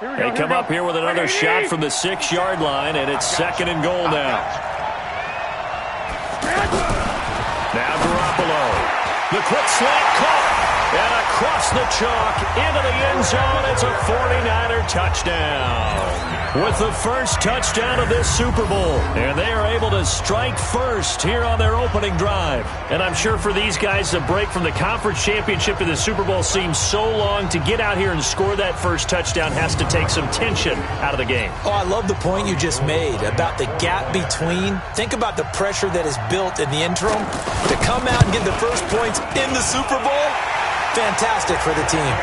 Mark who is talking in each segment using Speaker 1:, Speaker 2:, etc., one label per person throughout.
Speaker 1: They come up here with another shot from the 6-yard line, and it's 2nd and goal now. Now Garoppolo. The quick slant caught. And across the chalk into the end zone. It's a 49er touchdown. With the first touchdown of this Super Bowl. And they are able to strike first here on their opening drive. And I'm sure for these guys, the break from the conference championship to the Super Bowl seems so long. To get out here and score that first touchdown has to take some tension out of the game.
Speaker 2: Oh, I love the point you just made about the gap between. Think about the pressure that is built in the interim. To come out and get the first points in the Super Bowl, fantastic for the team.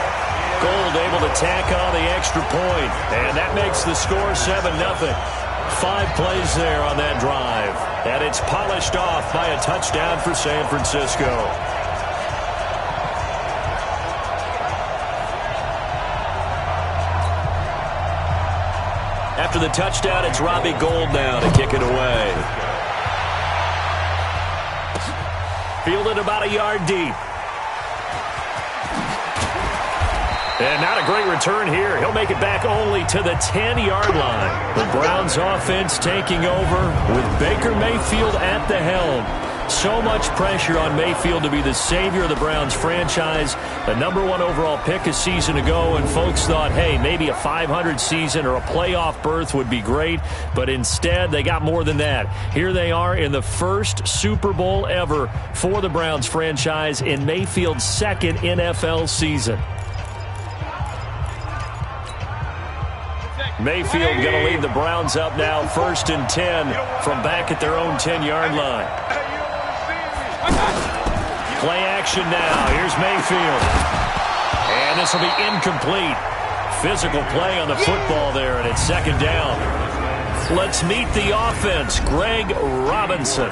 Speaker 1: Gold able to tack on the extra point, and that makes the score 7-0. 5 plays there on that drive, and it's polished off by a touchdown for San Francisco. After the touchdown, it's Robbie Gould now to kick it away. Fielded about a yard deep. And not a great return here. He'll make it back only to the 10-yard line. The Browns offense taking over with Baker Mayfield at the helm. So much pressure on Mayfield to be the savior of the Browns franchise. The #1 overall pick a season ago, and folks thought, hey, maybe a 500 season or a playoff berth would be great. But instead, they got more than that. Here they are in the first Super Bowl ever for the Browns franchise in Mayfield's 2nd NFL season. Mayfield going to lead the Browns up now, 1st and 10 from back at their own 10-yard line. Play action now. Here's Mayfield. And this will be incomplete. Physical play on the football there, and it's 2nd down. Let's meet the offense. Greg Robinson.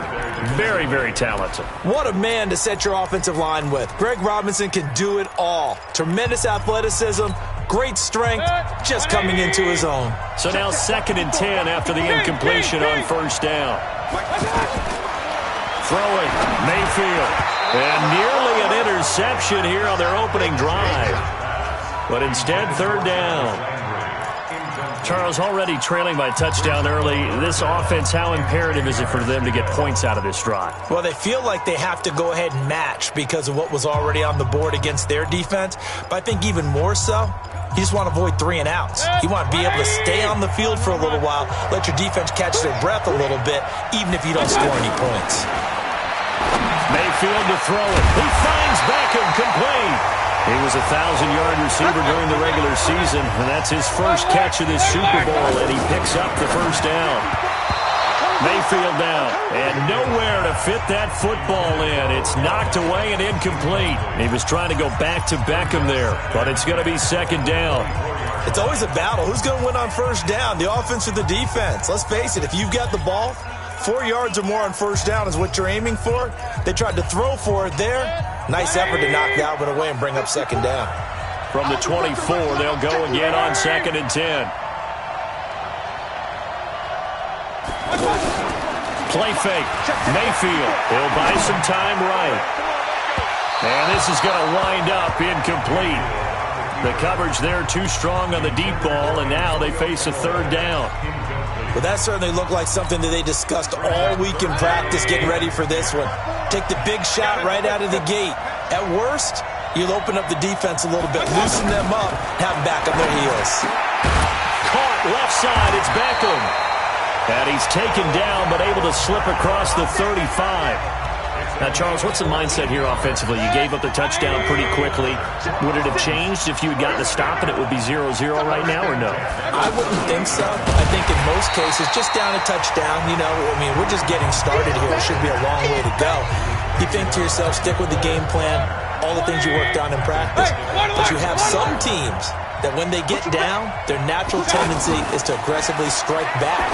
Speaker 1: Very, very talented.
Speaker 2: What a man to set your offensive line with. Greg Robinson can do it all. Tremendous athleticism, great strength, just coming into his own.
Speaker 1: So now 2nd and 10 after the incompletion on 1st down. Throwing, Mayfield. And nearly an interception here on their opening drive. But instead, 3rd down. Charles, already trailing by touchdown early. This offense, how imperative is it for them to get points out of this drive?
Speaker 2: Well, they feel like they have to go ahead and match because of what was already on the board against their defense. But I think even more so, you just want to avoid 3 and outs. You want to be able to stay on the field for a little while, let your defense catch their breath a little bit, even if you don't score any points.
Speaker 1: Mayfield to throw it. He finds Beckham complete. He was a 1,000-yard receiver during the regular season, and that's his first catch of this Super Bowl, and he picks up the 1st down. Mayfield now, and nowhere to fit that football in. It's knocked away and incomplete. He was trying to go back to Beckham there, but it's going to be 2nd down.
Speaker 2: It's always a battle. Who's going to win on 1st down, the offense or the defense? Let's face it, if you've got the ball, 4 yards or more on 1st down is what you're aiming for. They tried to throw for it there. Nice effort to knock that one away and bring up 2nd down.
Speaker 1: From the 24, they'll go again on 2nd and 10. Play fake. Mayfield. He'll buy some time right. And this is going to wind up incomplete. The coverage there too strong on the deep ball, and now they face a 3rd down.
Speaker 2: Well, that certainly looked like something that they discussed all week in practice, getting ready for this one. Take the big shot right out of the gate. At worst, you'll open up the defense a little bit, loosen them up, have them back on their heels.
Speaker 1: Caught left side, it's Beckham. And he's taken down, but able to slip across the 35. Now, Charles, what's the mindset here offensively? You gave up the touchdown pretty quickly. Would it have changed if you had gotten a stop and it would be 0-0 right now, or no?
Speaker 2: I wouldn't think so. I think in most cases, just down a touchdown, you know, I mean, we're just getting started here. It should be a long way to go. You think to yourself, stick with the game plan, all the things you worked on in practice. But you have some teams that when they get down, their natural tendency is to aggressively strike back.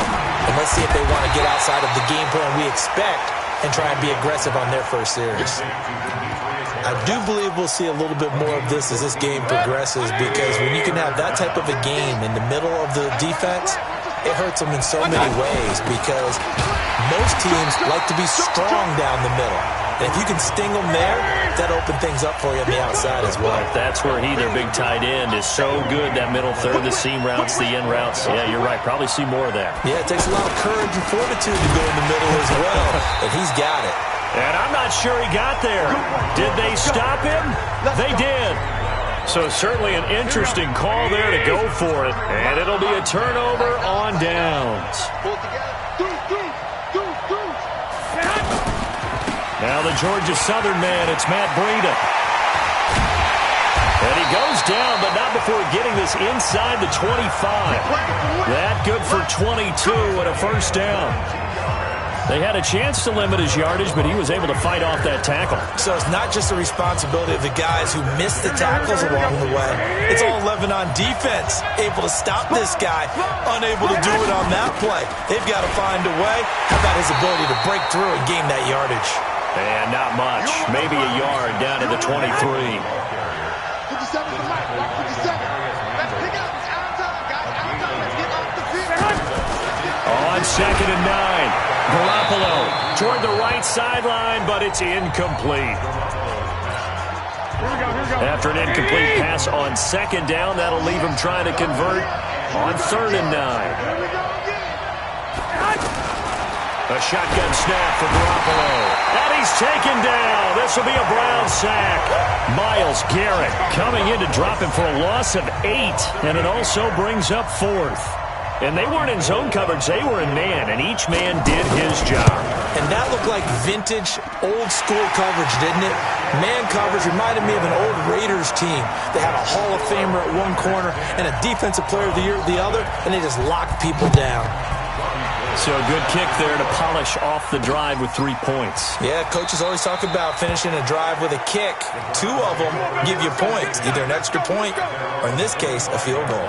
Speaker 2: And let's see if they want to get outside of the game plan we expect and try and be aggressive on their first series. I do believe we'll see a little bit more of this as this game progresses, because when you can have that type of a game in the middle of the defense, it hurts them in so many ways, because most teams like to be strong down the middle. And if you can sting them there, that opens things up for you on the outside as well.
Speaker 1: That's where their big tight end, is so good, that middle third, the seam routes, the in routes. Yeah, you're right. Probably see more of that.
Speaker 2: Yeah, it takes a lot of courage and fortitude to go in the middle as well. And he's got it.
Speaker 1: And I'm not sure he got there. Did they stop him? They did. So certainly an interesting call there to go for it. And it'll be a turnover on downs. Now the Georgia Southern man, it's Matt Breida. And he goes down, but not before getting this inside the 25. That good for 22 and a first down. They had a chance to limit his yardage, but he was able to fight off that tackle.
Speaker 2: So it's not just the responsibility of the guys who missed the tackles along the way. It's all 11 on defense, able to stop this guy, unable to do it on that play. They've got to find a way. How about his ability to break through and gain that yardage?
Speaker 1: And not much. Maybe a yard down to the 23. On 2nd and 9. Garoppolo toward the right sideline, but it's incomplete. After an incomplete pass on 2nd down, that'll leave him trying to convert on 3rd and 9. A shotgun snap for Garoppolo. And he's taken down. This will be a Brown sack. Myles Garrett coming in to drop him for a loss of 8. And it also brings up 4th. And they weren't in zone coverage. They were in man, and each man did his job.
Speaker 2: And that looked like vintage, old-school coverage, didn't it? Man coverage reminded me of an old Raiders team. They had a Hall of Famer at one corner and a Defensive Player of the Year at the other, and they just locked people down.
Speaker 1: So a good kick there to polish off the drive with 3 points.
Speaker 2: Yeah, coaches always talk about finishing a drive with a kick. 2 of them give you points, either an extra point or, in this case, a field goal.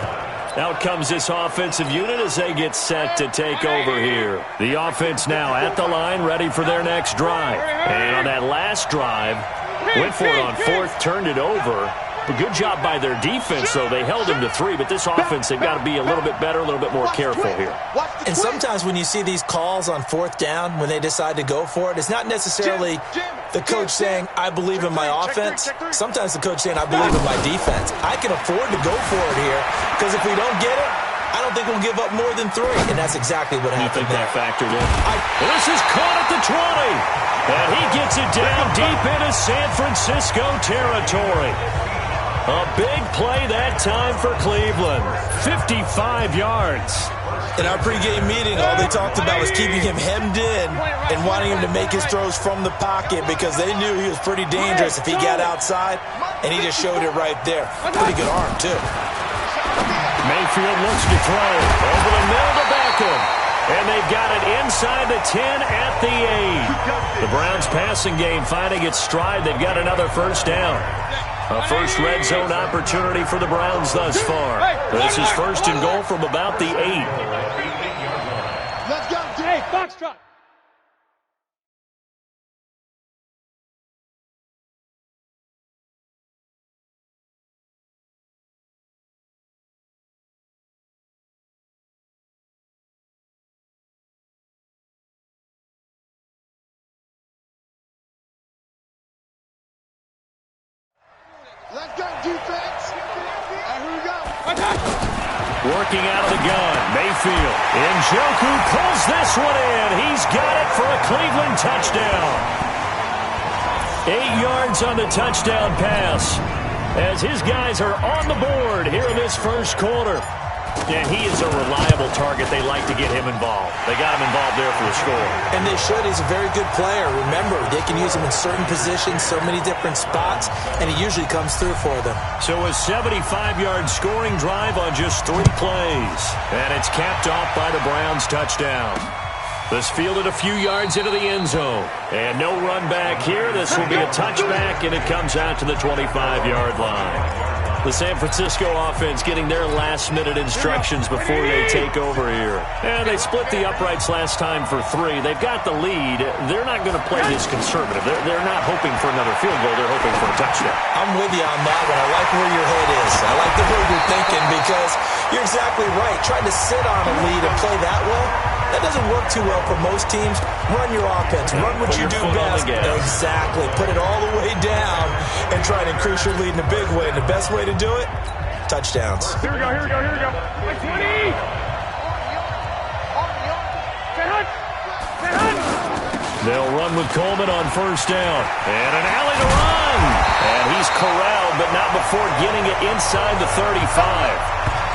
Speaker 1: Out comes this offensive unit as they get set to take over here. The offense now at the line, ready for their next drive. And on that last drive, went for it on 4th, turned it over. But good job by their defense, though. They held him to 3, but this offense, they've got to be a little bit better, a little bit more careful here.
Speaker 2: And sometimes when you see these calls on 4th down, when they decide to go for it, it's not necessarily the coach saying, I believe in my offense. Sometimes the coach saying, I believe in my defense. I can afford to go for it here, because if we don't get it, I don't think we'll give up more than 3. And that's exactly what happened.
Speaker 1: You think that factored in? This is caught at the 20. And he gets it down deep into San Francisco territory. A big play that time for Cleveland. 55 yards.
Speaker 2: In our pregame meeting, all they talked about was keeping him hemmed in and wanting him to make his throws from the pocket because they knew he was pretty dangerous if he got outside, and he just showed it right there. Pretty good arm, too.
Speaker 1: Mayfield looks to throw. Over the middle to Beckham. And they've got it inside the 10 at the 8. The Browns passing game finding its stride. They've got another first down. A first red zone opportunity for the Browns thus far. This is 1st and goal from about the 8.
Speaker 3: Let's go. Hey, Foxtrot. Let's go, defense. Here we go.
Speaker 1: Working out of the gun, Mayfield. Njoku pulls this one in. He's got it for a Cleveland touchdown. 8 yards on the touchdown pass as his guys are on the board here in this first quarter. And he is a reliable target. They like to get him involved. They got him involved there for the score.
Speaker 2: And they should. He's a very good player. Remember, they can use him in certain positions, so many different spots, and he usually comes through for them.
Speaker 1: So a 75-yard scoring drive on just 3 plays. And it's capped off by the Browns touchdown. This fielded a few yards into the end zone. And no run back here. This will be a touchback, and it comes out to the 25-yard line. The San Francisco offense getting their last-minute instructions before they take over here. And they split the uprights last time for 3. They've got the lead. They're not going to play this conservative. They're not hoping for another field goal. They're hoping for a touchdown.
Speaker 2: I'm with you on that one. I like where your head is. I like the way you're thinking because you're exactly right. Trying to sit on a lead and play that way, That doesn't work too well for most teams. Run your offense. Run what you do best. Exactly. Put it all the way down and try to increase your lead in a big way. And the best way to do it, touchdowns.
Speaker 3: Here we go, here we go, here we go. 20!
Speaker 1: They'll run with Coleman on first down. And an alley to run. And he's corralled, but not before getting it inside the 35.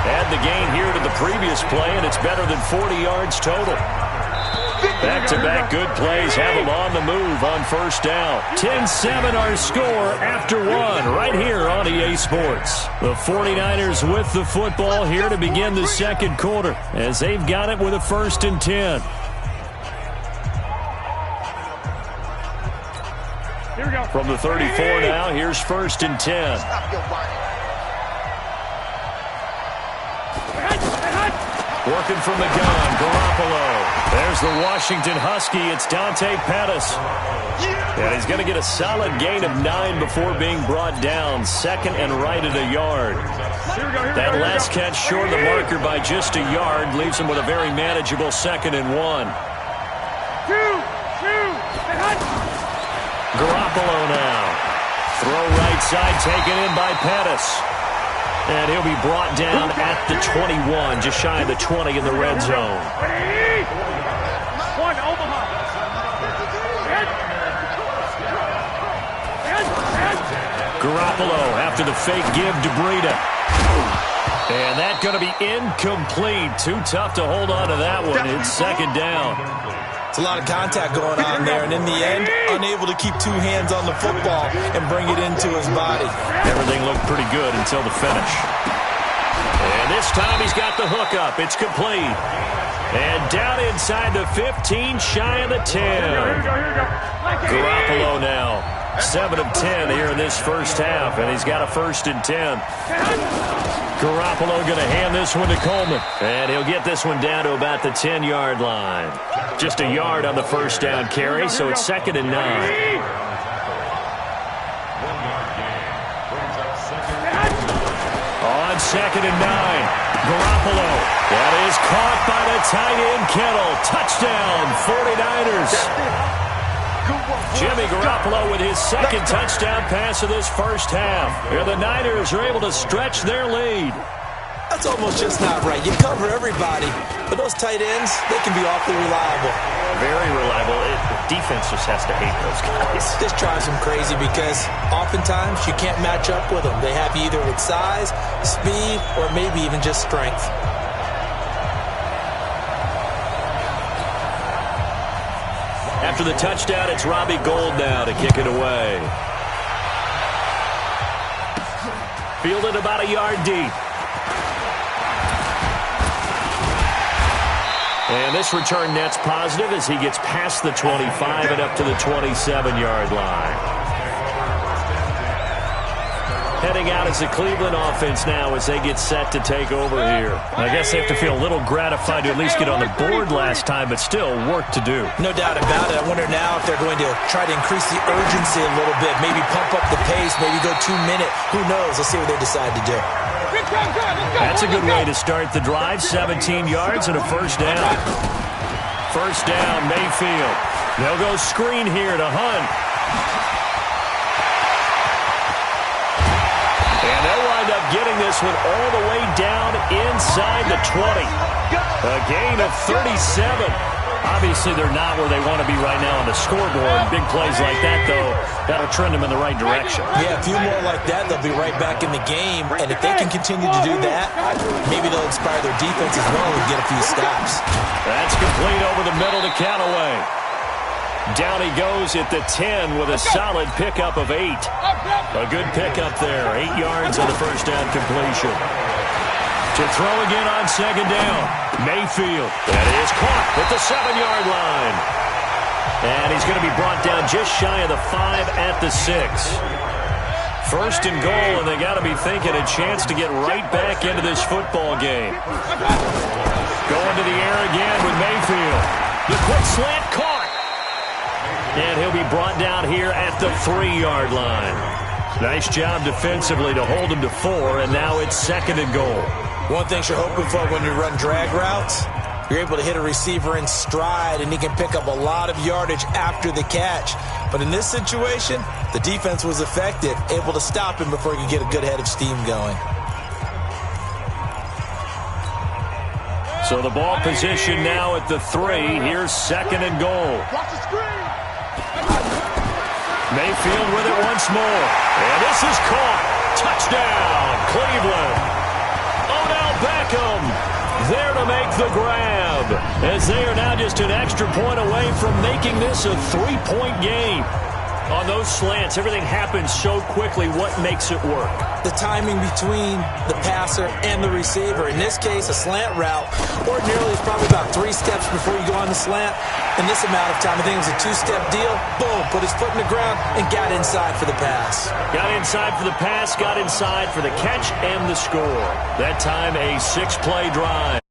Speaker 1: Add the gain here to the previous play, and it's better than 40 yards total. Back-to-back good plays have them on the move on first down. 10-7 our score after one right here on EA Sports. The 49ers with the football here to begin the second quarter as they've got it with a 1st and 10.
Speaker 3: Here we go.
Speaker 1: From the 34 now, here's 1st and 10. Working from the gun, Garoppolo. There's the Washington Husky. It's Dante Pettis. And he's going to get a solid gain of 9 before being brought down. 2nd and right at a yard. That last catch short of the marker by just a yard leaves him with a very manageable 2nd and 1. Garoppolo now. Throw right side taken in by Pettis. And he'll be brought down at the 21, just shy of the 20 in the red zone.
Speaker 3: One, Omaha.
Speaker 1: Garoppolo after the fake give to Breida. And that's going to be incomplete. Too tough to hold on to that one. It's 2nd down.
Speaker 2: It's a lot of contact going on there, and in the end, unable to keep 2 hands on the football and bring it into his body.
Speaker 1: Everything looked pretty good until the finish. And this time he's got the hook up. It's complete. And down inside the 15, shy of the 10. Garoppolo now. 7 of 10 here in this first half, and he's got a 1st and 10. Garoppolo going to hand this one to Coleman. And he'll get this one down to about the 10-yard line. Just a yard on the first down carry, so it's 2nd and 9. On 2nd and 9, Garoppolo. That is caught by the tight end Kittle. Touchdown, 49ers. Jimmy Garoppolo with his 2nd touchdown pass of this first half. Here the Niners are able to stretch their lead.
Speaker 2: That's almost just not right. You cover everybody, but those tight ends, they can be awfully reliable.
Speaker 1: Very reliable. Defense just has to hate those guys.
Speaker 2: This drives them crazy because oftentimes you can't match up with them. They have you either with size, speed, or maybe even just strength.
Speaker 1: After the touchdown, it's Robbie Gould now to kick it away. Fielded about a yard deep. And this return net's positive as he gets past the 25 and up to the 27-yard line. Heading out as the Cleveland offense now as they get set to take over here. I guess they have to feel a little gratified to at least get on the board last time, but still work to do.
Speaker 2: No doubt about it. I wonder now if they're going to try to increase the urgency a little bit, maybe pump up the pace, maybe go 2-minute. Who knows? Let's see what they decide to do.
Speaker 1: That's a good way to start the drive. 17 yards and a first down. First down, Mayfield. They'll go screen here to Hunt. And they'll wind up getting this one all the way down inside the 20. A gain of 37. Obviously, they're not where they want to be right now on the scoreboard. Big plays like that, though, that'll trend them in the right direction.
Speaker 2: Yeah, a few more like that, they'll be right back in the game. And if they can continue to do that, maybe they'll inspire their defense as well and get a few stops.
Speaker 1: That's complete over the middle to Callaway. Down he goes at the 10 with a solid pickup of 8. A good pickup there. 8 yards on the first down completion. To throw again on second down. Mayfield. That is caught at the 7-yard line. And he's going to be brought down just shy of the 5 at the 6. First and goal, and they got to be thinking a chance to get right back into this football game. Going to the air again with Mayfield. The quick slant caught. And he'll be brought down here at the 3-yard line. Nice job defensively to hold him to 4, and now it's second and goal.
Speaker 2: One thing you're hoping for when you run drag routes, You're able to hit a receiver in stride, and he can pick up a lot of yardage after the catch. But in this situation, the defense was effective, able to stop him before he could get a good head of steam going.
Speaker 1: So the ball position now at the 3. Here's 2nd and goal. Mayfield with it once more. And this is caught. Touchdown, Cleveland. Odell Beckham there to make the grab, as they are now just an extra point away from making this a 3-point game. On those slants, everything happens so quickly. What makes it work?
Speaker 2: The timing between the passer and the receiver. In this case, a slant route ordinarily is probably about 3 steps before you go on the slant. In this amount of time, I think it was a 2-step deal. Boom, put his foot in the ground and got inside for the pass.
Speaker 1: Got inside for the pass, got inside for the catch and the score. That time a 6-play drive.